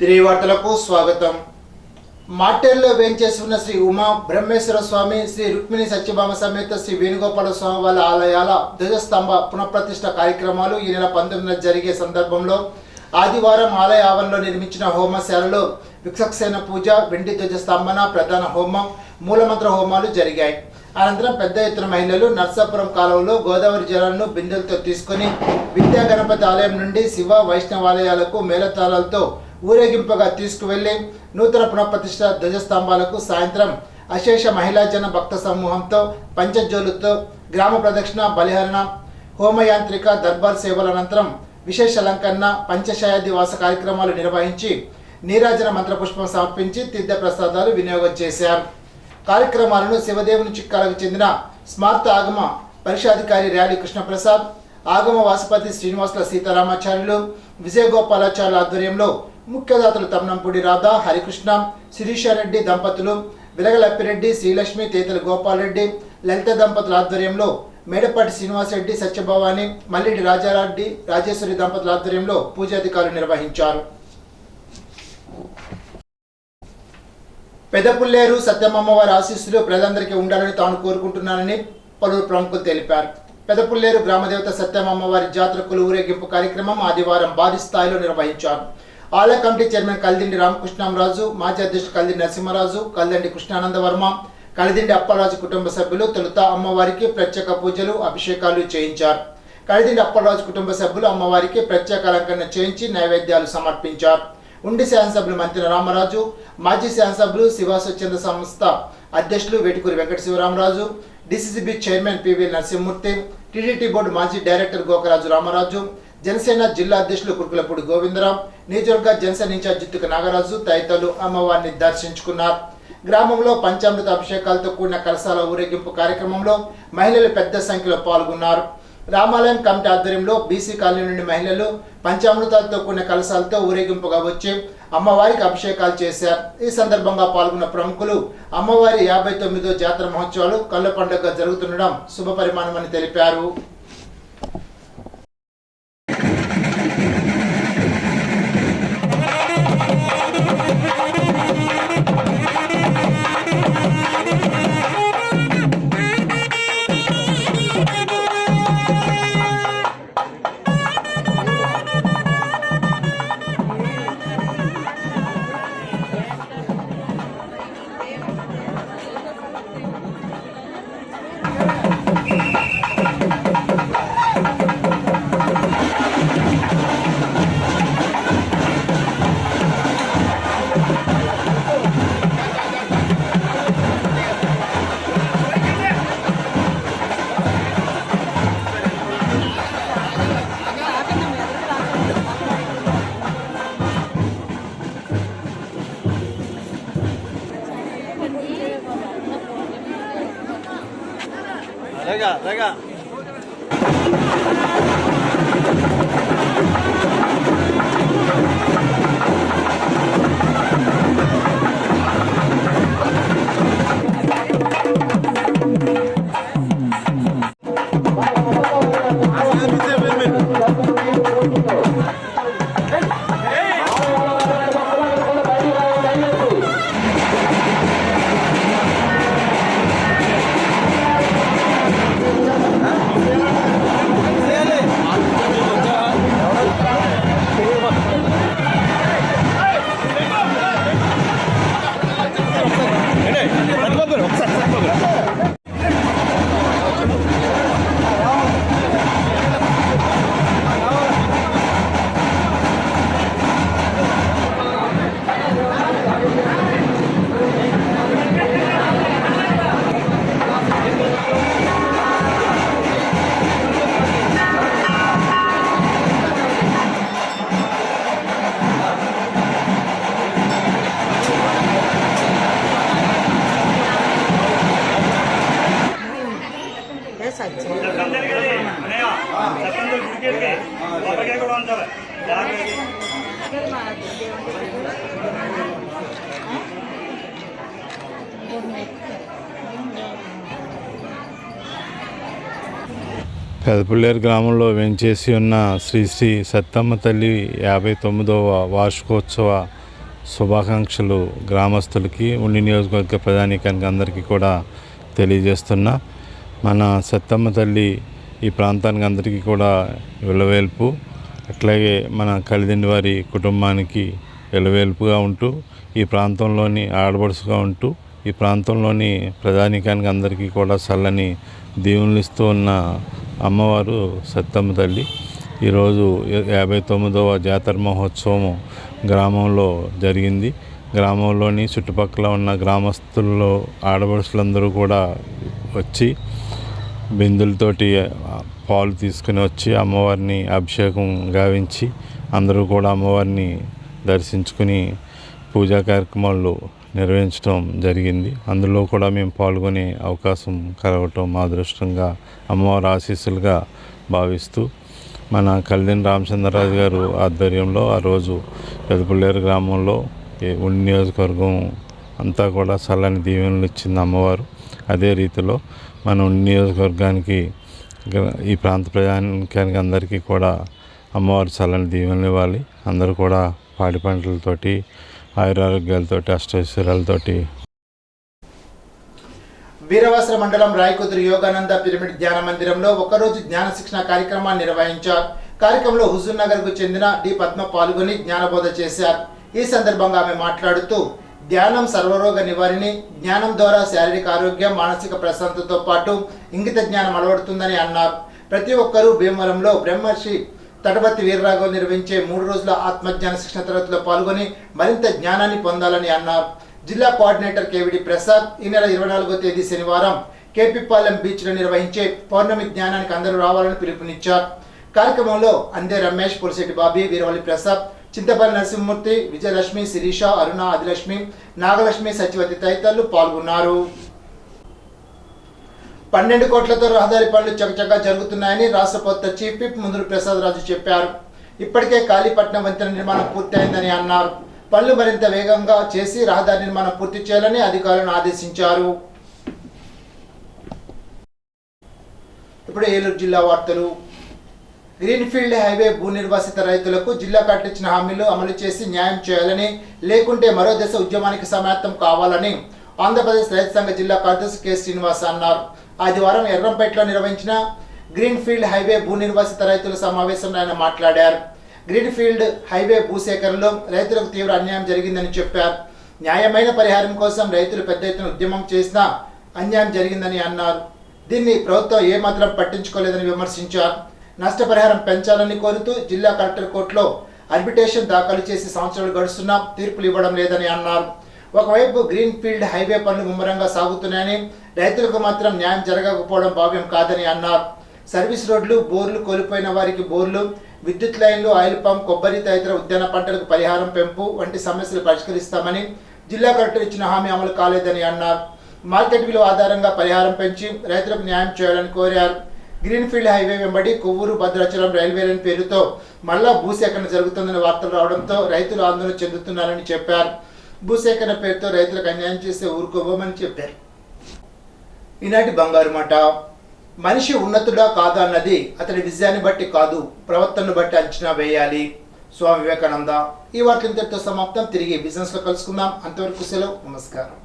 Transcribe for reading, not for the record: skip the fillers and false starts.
తిరిగి వార్తలకు స్వాగతం. మాటేరులో వేంచేసి ఉన్న శ్రీ ఉమా బ్రహ్మేశ్వర స్వామి, శ్రీ రుక్మిణి సత్యభామ సమేత శ్రీ వేణుగోపాల స్వామి వాళ్ళ ఆలయాల ధ్వజస్తంభ పునఃప్రతిష్ఠ కార్యక్రమాలు ఈ నెల 19న జరిగే సందర్భంలో ఆదివారం ఆలయ ఆవరణలో నిర్మించిన హోమశాలలో విక్షక్సేన పూజ, వెండి ధ్వజస్తంభన, ప్రధాన హోమం, మూలమంత్ర హోమాలు జరిగాయి. అనంతరం పెద్ద ఎత్తున మహిళలు నర్సాపురం కాలువలో గోదావరి జలాలను బిందెలతో తీసుకుని విద్యా గణపతి ఆలయం నుండి శివ వైష్ణవాలయాలకు మేళతాళాలతో ఊరేగింపుగా తీసుకువెళ్లి నూతన పునఃప్రతిష్ఠ ధ్వజస్తంభాలకు సాయంత్రం అశేష మహిళా జన భక్త సమూహంతో పంచజ్యోతులతో గ్రామ ప్రదక్షిణ, బలిహరణ, హోమయాంత్రిక, దర్బార్ సేవల అనంతరం విశేష అలంకరణ, పంచశయాదివాస కార్యక్రమాలు నిర్వహించి నీరాజన మంత్రపుష్పం సమర్పించి తీర్థ ప్రసాదాలు వినియోగం చేశారు. కార్యక్రమాలను శివదేవుని చిక్కాలకు చెందిన స్మార్త ఆగమ పరీక్షాధికారి ర్యాలీ కృష్ణప్రసాద్, ఆగమ వాసుపతి శ్రీనివాసుల సీతారామాచార్యులు, విజయగోపాలాచార్యుల ఆధ్వర్యంలో ముఖ్యదాతలు తమ్నంపూడి రాధా, హరికృష్ణ, శిరీషారెడ్డి దంపతులు, విలగలప్పిరెడ్డి, శ్రీలక్ష్మి, తేతల గోపాలరెడ్డి, లలిత దంపతుల ఆధ్వర్యంలో మేడపాటి శ్రీనివాసరెడ్డి, సత్యభవాని, మల్లిడి రాజారెడ్డి, రాజేశ్వరి దంపతుల ఆధ్వర్యంలో పూజాధికారులు నిర్వహించారు. పెదపుల్లేరు సత్యమమ్మవారి ఆశీస్సులు ప్రజలందరికీ ఉండాలని తాను కోరుకుంటున్నానని పలువురు ప్రముఖులు తెలిపారు. పెదపుల్లేరు గ్రామదేవత సత్యమమ్మవారి జాతర కొలువు ఊరేగింపు కార్యక్రమం ఆదివారం భారీ స్థాయిలో నిర్వహించారు. ఆలయ కమిటీ చైర్మన్ కలిదిండి రామకృష్ణంరాజు, మాజీ అధ్యక్షుడు కలిదిండి నరసింహరాజు, కలిదండి కృష్ణానందవర్మ, కలిదిండి అప్పలరాజు కుటుంబ సభ్యులు తొలుత అమ్మవారికి ప్రత్యేక పూజలు, అభిషేకాలు చేయించారు. కలిదిండి అప్పలరాజు కుటుంబ సభ్యులు అమ్మవారికి ప్రత్యేక అలంకరణ చేయించి నైవేద్యాలు సమర్పించారు. ఉండి శాసనసభ్యులు మంత్రి రామరాజు, మాజీ శాసనసభ్యులు శివ స్వచ్ఛంద సంస్థ అధ్యక్షులు Vetukuri Venkata Sivaramaraju, DCCB chairman PV Narasimhamurthy, TDT board మాజీ డైరెక్టర్ గోకరాజు రామరాజు, జనసేన జిల్లా అధ్యక్షులు కురుకులపూడి గోవిందరావు, నియోజకవర్గ జనసేన ఇన్ఛార్జ్ జిత్తుక నాగరాజు తదితరులు అమ్మవారిని దర్శించుకున్నారు. గ్రామంలో పంచామృత అభిషేకాలతో కూడిన కలశాల ఊరేగింపు కార్యక్రమంలో మహిళలు పెద్ద సంఖ్యలో పాల్గొన్నారు. రామాలయం కమిటీ ఆధ్వర్యంలో బీసీ కాలనీ నుండి మహిళలు పంచామృతాలతో కూడిన కలశాలతో ఊరేగింపుగా వచ్చి అమ్మవారికి అభిషేకాలు చేశారు. ఈ సందర్భంగా పాల్గొన్న ప్రముఖులు అమ్మవారి 59వ జాతర మహోత్సవాలు కళ్ళ పండుగ జరుగుతుండడం శుభపరిమాణమని తెలిపారు. Daga. పెదపుల్లేరు గ్రామంలో వెంచేసి ఉన్న శ్రీ శ్రీ సత్తమ్మ తల్లి 59వ వార్షికోత్సవ శుభాకాంక్షలు గ్రామస్తులకి ఉండి నియోజకవర్గ ప్రజానీకానికి అందరికీ కూడా తెలియజేస్తున్నా. మన సత్తమ్మ తల్లి ఈ ప్రాంతానికి అందరికీ కూడా వెలవేల్పు, అట్లాగే మన కలిదిండి వారి కుటుంబానికి వెలవేల్పుగా ఉంటూ, ఈ ప్రాంతంలోని ఆడపడుచుగా ఉంటూ, ఈ ప్రాంతంలోని ప్రజానీకానికి అందరికీ కూడా చల్లని దీవెనలు ఇస్తూ ఉన్న అమ్మవారు సత్తమ్మ తల్లి. ఈరోజు 59వ జాతర మహోత్సవం గ్రామంలో జరిగింది. గ్రామంలోని చుట్టుపక్కల ఉన్న గ్రామస్తుల్లో ఆడపడుచులందరూ కూడా వచ్చి బిందులతోటి పాలు తీసుకుని వచ్చి అమ్మవారిని అభిషేకం గావించి అందరూ కూడా అమ్మవారిని దర్శించుకుని పూజా కార్యక్రమాలు నిర్వహించడం జరిగింది. అందులో కూడా మేము పాల్గొనే అవకాశం కలగటం మా అదృష్టంగా, అమ్మవారి ఆశీస్సులుగా భావిస్తూ మన కలిదిండి రామచంద్రరాజు గారు ఆధ్వర్యంలో ఆ రోజు పెదపుల్లేరు గ్రామంలో ఉండి నియోజకవర్గం అంతా కూడా చల్లని దీవెనలు ఇచ్చింది అమ్మవారు. అదే రీతిలో మన ఉండి నియోజకవర్గానికి ఈ ప్రాంత ప్రజానికానికి అందరికీ కూడా అమ్మవారు చల్లని దీవెనలు ఇవ్వాలి. అందరూ కూడా పాడి పంటలతోటి, ఆయురారోగ్యాలతోటి, అష్టైశ్వర్యాలతోటి. వీరవాసర మండలం రాయకుదురు యోగానంద పిరమిడ్ ధ్యాన మందిరంలో ఒకరోజు జ్ఞాన శిక్షణ కార్యక్రమాన్ని నిర్వహించారు. కార్యక్రమంలో హుజూర్ నగర్ కు చెందిన డి పద్మ పాల్గొని జ్ఞానబోధ చేశారు. ఈ సందర్భంగా ఆమె మాట్లాడుతూ ధ్యానం సర్వరోగ నివారిణి, జ్ఞానం ద్వారా శారీరక ఆరోగ్యం, మానసిక ప్రశాంతతతో పాటు ఇంగిత జ్ఞానం అలవడుతుందని అన్నారు. ప్రతి ఒక్కరూ భీమవరంలో బ్రహ్మర్షి తటవర్తి వీరరాఘవ్ నిర్వహించే 3 రోజుల ఆత్మజ్ఞాన శిక్షణ తరగతిలో పాల్గొని మరింత జ్ఞానాన్ని పొందాలని అన్నారు. జిల్లా కోఆర్డినేటర్ కేవిడి ప్రసాద్ ఈ నెల 24వ తేదీ శనివారం కేపీపాలెం బీచ్లో నిర్వహించే పౌర్ణమి జ్ఞానానికి అందరూ రావాలని పిలుపునిచ్చారు. కార్యక్రమంలో అందే రమేష్, పులిశెట్టి బాబీ, వీరవల్లి ప్రసాద్, చింతపల్లి నరసింహమూర్తి, విజయలక్ష్మి, శిరీష, అరుణ, ఆదిలక్ష్మి, నాగలక్ష్మి, సచివతి తదితరులు పాల్గొన్నారు. 12 కోట్లతో రహదారి పనులు చకచకా జరుగుతున్నాయని రాష్ట్ర కొత్త చీఫ్ విప్ ముందూరు ప్రసాద్ రాజు చెప్పారు. ఇప్పటికే కాళీపట్నం వంతెన నిర్మాణం పూర్తయిందని అన్నారు. పనులు మరింత వేగంగా చేసి రహదారి నిర్మాణం పూర్తి చేయాలని అధికారులను ఆదేశించారు. ఇప్పుడు ఏలూరు జిల్లా వార్తలు. గ్రీన్ఫీల్డ్ హైవే భూ నిర్వాసిత రైతులకు జిల్లా కట్టించిన హామీలు అమలు చేసి న్యాయం చేయాలని, లేకుంటే మరో దశ ఉద్యమానికి సమాయత్తం కావాలని ఆంధ్రప్రదేశ్ రైతు సంఘ జిల్లా కార్యదర్శి కె శ్రీనివాస్ అన్నారు. ఆదివారం ఎర్రంపేటలో నిర్వహించిన గ్రీన్ఫీల్డ్ హైవే భూ నిర్వాసిత రైతుల సమావేశంలో ఆయన మాట్లాడారు. గ్రీన్ఫీల్డ్ హైవే భూసేకరణలో రైతులకు తీవ్ర అన్యాయం జరిగిందని చెప్పారు. న్యాయమైన పరిహారం కోసం రైతులు పెద్ద ఎత్తున ఉద్యమం చేసినా అన్యాయం జరిగిందని అన్నారు. దీన్ని ప్రభుత్వం ఏమాత్రం పట్టించుకోలేదని విమర్శించారు. నష్టపరిహారం పెంచాలని కోరుతూ జిల్లా కలెక్టర్ కోర్టులో అర్బిటేషన్ దాఖలు చేసి సంవత్సరాలు గడుస్తున్నా తీర్పులు ఇవ్వడం లేదని అన్నారు. ఒకవైపు గ్రీన్ఫీల్డ్ హైవే పనులు ముమ్మరంగా సాగుతున్నాయని, రైతులకు మాత్రం న్యాయం జరగకపోవడం భావ్యం కాదని అన్నారు. సర్వీస్ రోడ్లు, బోర్లు కోల్పోయిన వారికి బోర్లు, విద్యుత్ లైన్లు, ఆయిల్ పంప్, కొబ్బరి తదితర ఉద్యాన పంటలకు పరిహారం పెంపు వంటి సమస్యలు పరిష్కరిస్తామని జిల్లా కలెక్టర్ ఇచ్చిన హామీ అమలు కాలేదని అన్నారు. మార్కెట్ విలువ ఆధారంగా పరిహారం పెంచి రైతులకు న్యాయం చేయాలని కోరారు. గ్రీన్ఫీల్డ్ హైవే వెంబడి కొవ్వూరు, భద్రాచలం రైల్వే లైన్ పేరుతో మళ్ళా భూసేకరణ జరుగుతుందని వార్తలు రావడంతో రైతులు ఆందోళన చెందుతున్నారని చెప్పారు. భూసేకరణ పేరుతో రైతులకు అన్యాయం చేస్తే ఊరుకోబోమని చెప్పారు. ఈనాటి బంగారు మాట. మనిషి ఉన్నతుడా కాదా అన్నది అతని విజయాన్ని బట్టి కాదు, ప్రవర్తనను బట్టి అంచనా వేయాలి. స్వామి వివేకానంద. ఈ వార్తలు ఇంతటితో సమాప్తం. తిరిగి బిజినెస్లో కలుసుకుందాం. అంతవరకు సెలవు. నమస్కారం.